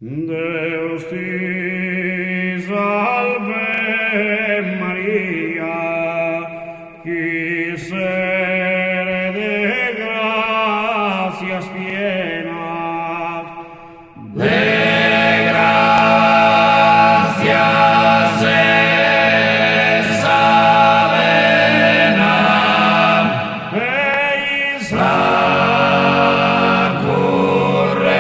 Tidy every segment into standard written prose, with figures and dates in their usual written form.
Deus ti salve Maria, qui sei de gracias piena. De gracias es avena, eis la corrente.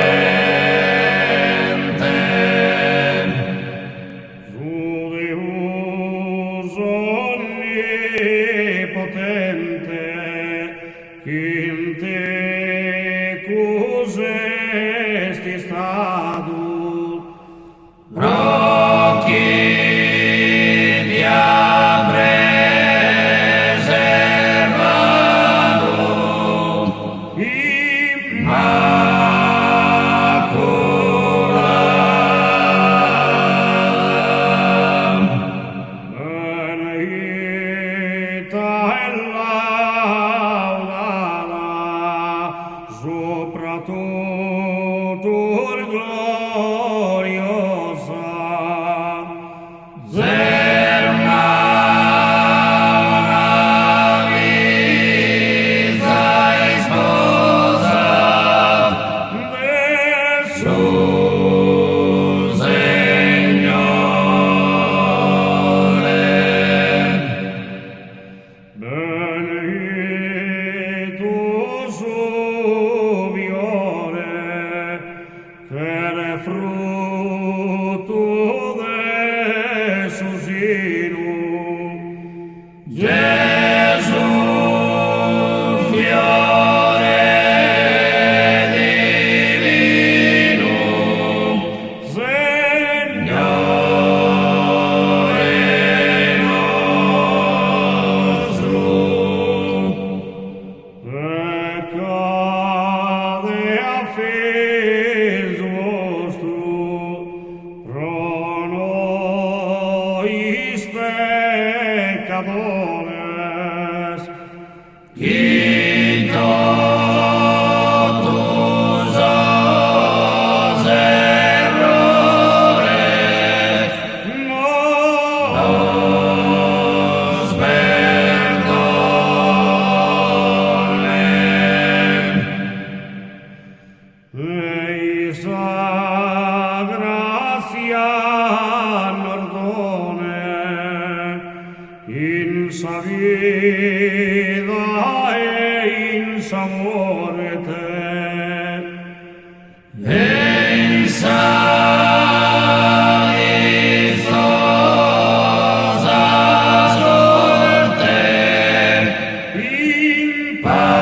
Su Deus omnipotente, in tecus esti stadus, Proquidia preservadum, Immaculadam, benedicta et laudata, sopra tutur gloriosa, Serma una vita esposa de su Señore. Benedictus ubiore, per fruto de su sinu, Jesús, fiore divinum, Señore nostrum, peccade a fils vostrum, pro nobis peccadores, in totus os errores nos perdonem. Eis a gratia nordone, in sa vida e in sa morte, in sa vistosa sorte, in pace